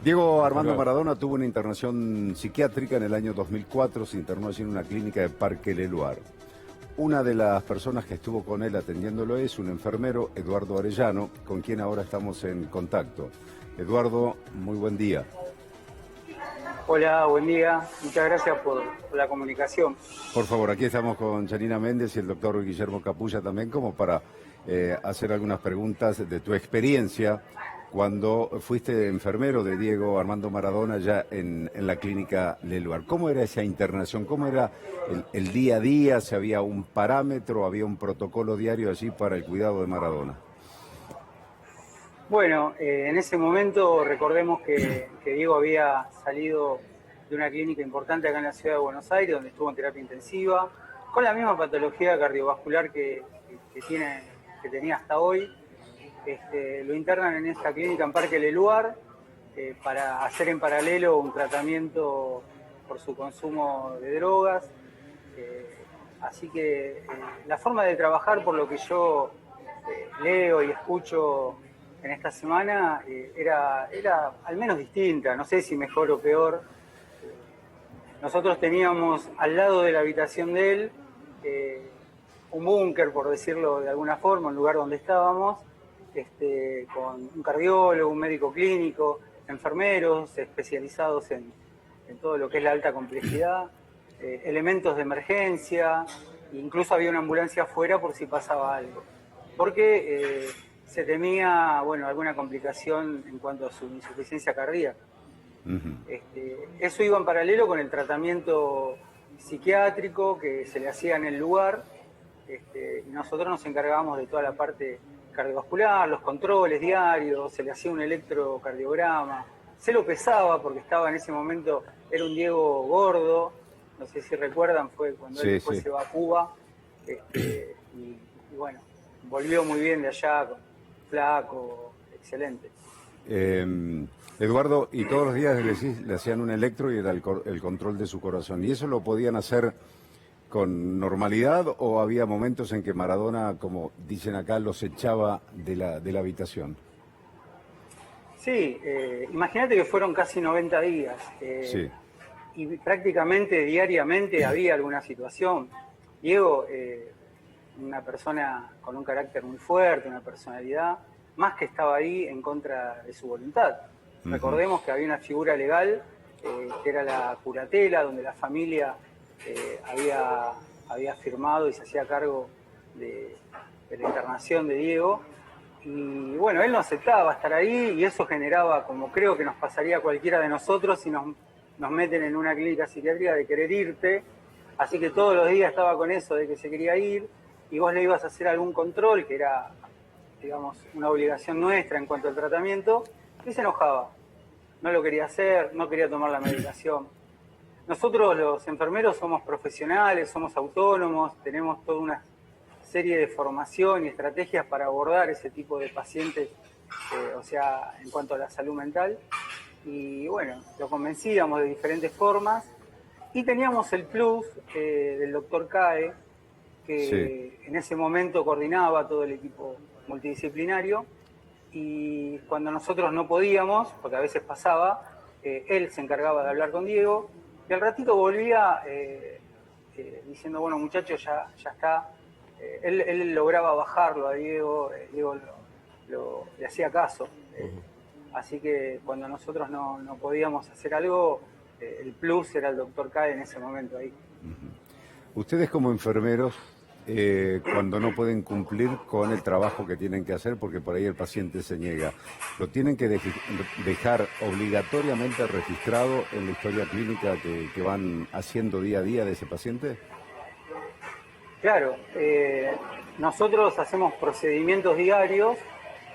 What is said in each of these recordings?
Diego Armando Maradona tuvo una internación psiquiátrica en el año 2004, se internó allí en una clínica de Parque Leluar. Una de las personas que estuvo con él atendiéndolo es un enfermero, Eduardo Arellano, con quien ahora estamos en contacto. Eduardo, muy buen día. Hola, buen día. Muchas gracias por la comunicación. Por favor, aquí estamos con Janina Méndez y el doctor Guillermo Capulla también, como para hacer algunas preguntas de tu experiencia cuando fuiste enfermero de Diego Armando Maradona ya en la clínica Leluar. ¿Cómo era esa internación? ¿Cómo era el día a día? ¿Si había un parámetro, había un protocolo diario allí para el cuidado de Maradona? Bueno, en ese momento recordemos que Diego había salido de una clínica importante acá en la ciudad de Buenos Aires, donde estuvo en terapia intensiva, con la misma patología cardiovascular que tenía hasta hoy. Lo internan en esta clínica en Parque Leluar para hacer en paralelo un tratamiento por su consumo de drogas. Así que la forma de trabajar, por lo que yo leo y escucho en esta semana, era al menos distinta, no sé si mejor o peor. Nosotros teníamos al lado de la habitación de él un búnker, por decirlo de alguna forma, un lugar donde estábamos, con un cardiólogo, un médico clínico, enfermeros especializados en todo lo que es la alta complejidad, elementos de emergencia, incluso había una ambulancia afuera por si pasaba algo, porque se temía, alguna complicación en cuanto a su insuficiencia cardíaca. Eso iba en paralelo con el tratamiento psiquiátrico que se le hacía en el lugar, y nosotros nos encargábamos de toda la parte cardiovascular, los controles diarios, se le hacía un electrocardiograma, se lo pesaba porque estaba en ese momento, era un Diego gordo, no sé si recuerdan, fue cuando él después se va a Cuba, y bueno, volvió muy bien de allá, flaco, excelente. Eduardo, y todos los días le hacían un electro y era el control de su corazón, ¿y eso lo podían hacer con normalidad o había momentos en que Maradona, como dicen acá, los echaba de la habitación? Sí, imagínate que fueron casi 90 días y prácticamente diariamente había alguna situación. Diego, una persona con un carácter muy fuerte, una personalidad, más que estaba ahí en contra de su voluntad. Recordemos que había una figura legal que era la curatela, donde la familia había firmado y se hacía cargo de la internación de Diego. Y bueno, él no aceptaba estar ahí y eso generaba, como creo que nos pasaría a cualquiera de nosotros si nos meten en una clínica psiquiátrica, de querer irte. Así que todos los días estaba con eso de que se quería ir y vos le ibas a hacer algún control, que era, digamos, una obligación nuestra en cuanto al tratamiento, y se enojaba. No lo quería hacer, no quería tomar la medicación. Nosotros los enfermeros somos profesionales, somos autónomos, tenemos toda una serie de formación y estrategias para abordar ese tipo de pacientes, en cuanto a la salud mental. Y bueno, lo convencíamos de diferentes formas y teníamos el plus del doctor CAE, que en ese momento coordinaba todo el equipo multidisciplinario, y cuando nosotros no podíamos, porque a veces pasaba, él se encargaba de hablar con Diego y al ratito volvía diciendo, bueno muchachos, ya está. Él lograba bajarlo a Diego, Diego le hacía caso. Así que cuando nosotros no podíamos hacer algo, el plus era el doctor Cae en ese momento ahí. Ustedes como enfermeros, cuando no pueden cumplir con el trabajo que tienen que hacer, porque por ahí el paciente se niega, ¿lo tienen que dejar obligatoriamente registrado en la historia clínica que van haciendo día a día de ese paciente? Claro, nosotros hacemos procedimientos diarios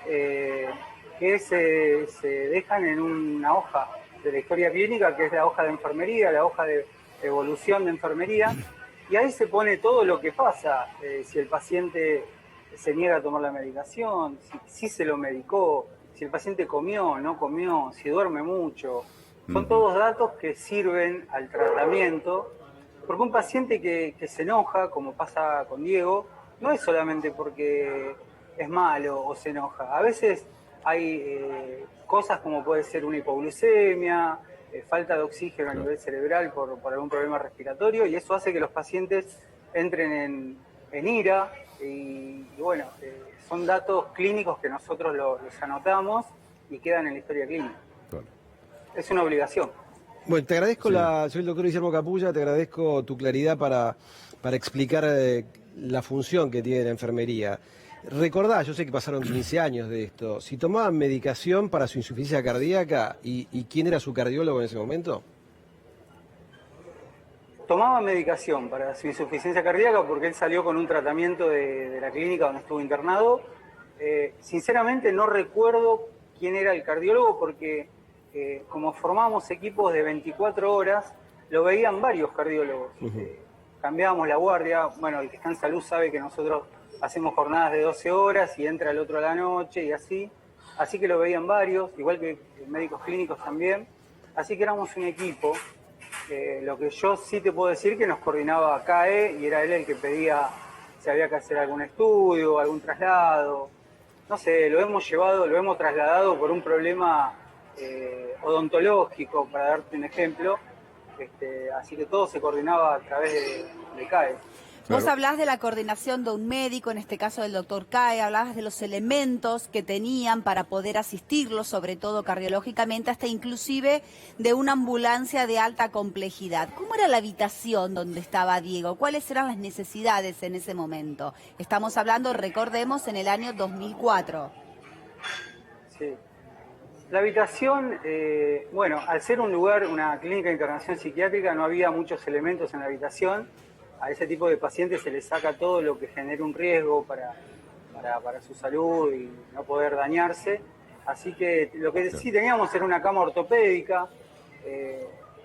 que se dejan en una hoja de la historia clínica, que es la hoja de enfermería, la hoja de evolución de enfermería, y ahí se pone todo lo que pasa, si el paciente se niega a tomar la medicación, si se lo medicó, si el paciente comió, no comió, si duerme mucho. Son todos datos que sirven al tratamiento, porque un paciente que se enoja, como pasa con Diego, no es solamente porque es malo o se enoja. A veces hay cosas como puede ser una hipoglucemia, falta de oxígeno a nivel cerebral por algún problema respiratorio, y eso hace que los pacientes entren en ira, y bueno, son datos clínicos que nosotros los anotamos y quedan en la historia clínica. Claro. Es una obligación. Bueno, te agradezco, soy el doctor Guillermo Capulla, te agradezco tu claridad para explicar la función que tiene la enfermería. Recordá, yo sé que pasaron 15 años de esto, si tomaban medicación para su insuficiencia cardíaca y quién era su cardiólogo en ese momento. Tomaba medicación para su insuficiencia cardíaca porque él salió con un tratamiento de la clínica donde estuvo internado. Sinceramente no recuerdo quién era el cardiólogo porque como formábamos equipos de 24 horas, lo veían varios cardiólogos. Cambiábamos la guardia. Bueno, el que está en salud sabe que nosotros hacemos jornadas de 12 horas y entra el otro a la noche y así. Así que lo veían varios, igual que médicos clínicos también. Así que éramos un equipo. Lo que yo sí te puedo decir que nos coordinaba CAE y era él el que pedía si había que hacer algún estudio, algún traslado. No sé, lo hemos trasladado por un problema odontológico, para darte un ejemplo. Así que todo se coordinaba a través de CAE. Vos hablás de la coordinación de un médico, en este caso del doctor CAE, hablabas de los elementos que tenían para poder asistirlos, sobre todo cardiológicamente, hasta inclusive de una ambulancia de alta complejidad. ¿Cómo era la habitación donde estaba Diego? ¿Cuáles eran las necesidades en ese momento? Estamos hablando, recordemos, en el año 2004. Sí. La habitación, bueno, al ser un lugar, una clínica de internación psiquiátrica, no había muchos elementos en la habitación. A ese tipo de pacientes se les saca todo lo que genere un riesgo para su salud y no poder dañarse. Así que lo que sí teníamos era una cama ortopédica.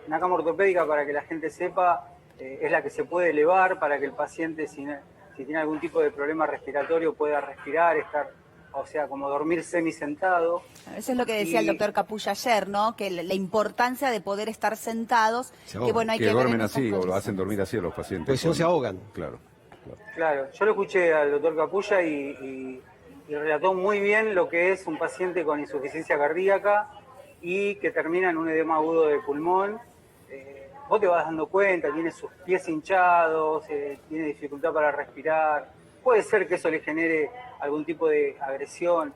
Una cama ortopédica, para que la gente sepa, es la que se puede elevar para que el paciente, si tiene algún tipo de problema respiratorio, pueda respirar, o sea, como dormir semisentado. Eso es lo que decía el doctor Capulla ayer, ¿no? Que la importancia de poder estar sentados, que bueno, hay que duermen así, o lo hacen dormir así a los pacientes. Pues si no se ahogan. Claro, yo lo escuché al doctor Capulla y relató muy bien lo que es un paciente con insuficiencia cardíaca y que termina en un edema agudo de pulmón. Vos te vas dando cuenta, tiene sus pies hinchados, tiene dificultad para respirar. Puede ser que eso le genere algún tipo de agresión.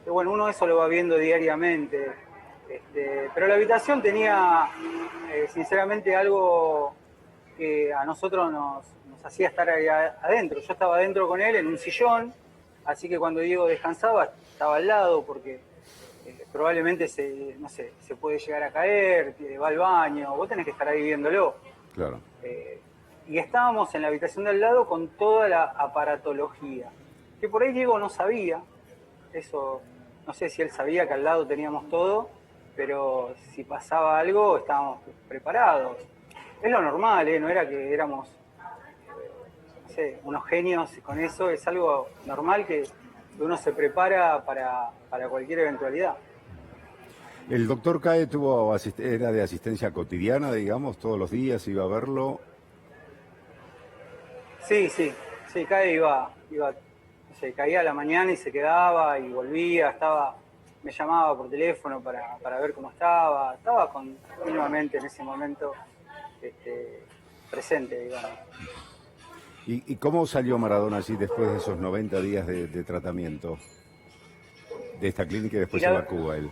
Bueno, uno eso lo va viendo diariamente. Pero la habitación tenía, sinceramente, algo que a nosotros nos hacía estar ahí adentro. Yo estaba adentro con él en un sillón, así que cuando Diego descansaba estaba al lado porque probablemente se puede llegar a caer, va al baño, vos tenés que estar ahí viéndolo. Claro. Y estábamos en la habitación de al lado con toda la aparatología, que por ahí Diego no sabía. Eso, no sé si él sabía que al lado teníamos todo, pero si pasaba algo estábamos preparados. Es lo normal, no era que éramos no sé, unos genios con eso, es algo normal que uno se prepara para cualquier eventualidad. El doctor CAE era de asistencia cotidiana, digamos, todos los días iba a verlo. Sí, CAE iba, no sé, caía a la mañana y se quedaba y volvía, me llamaba por teléfono para ver cómo estaba continuamente en ese momento presente, digamos. ¿Y cómo salió Maradona así después de esos 90 días de tratamiento de esta clínica y después se va a Cuba él?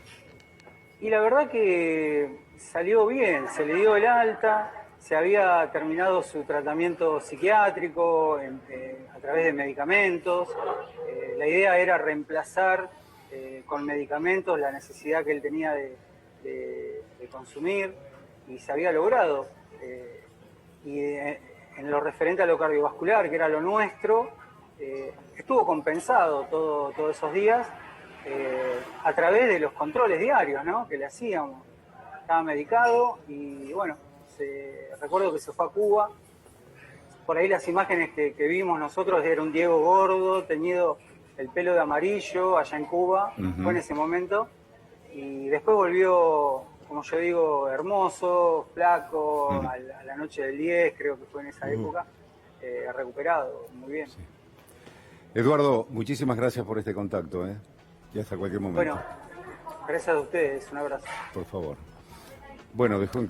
Y la verdad que salió bien, se le dio el alta. Se había terminado su tratamiento psiquiátrico a través de medicamentos. La idea era reemplazar con medicamentos la necesidad que él tenía de consumir y se había logrado. En lo referente a lo cardiovascular, que era lo nuestro, estuvo compensado todos esos días a través de los controles diarios, ¿no?, que le hacíamos. Estaba medicado y bueno, recuerdo que se fue a Cuba. Por ahí las imágenes que vimos nosotros era un Diego gordo, teñido el pelo de amarillo allá en Cuba, fue en ese momento. Y después volvió, como yo digo, hermoso, flaco, a la noche del 10, creo que fue en esa época, recuperado, muy bien. Sí. Eduardo, muchísimas gracias por este contacto. Y hasta cualquier momento. Bueno, gracias a ustedes, un abrazo. Por favor. Bueno, dejó en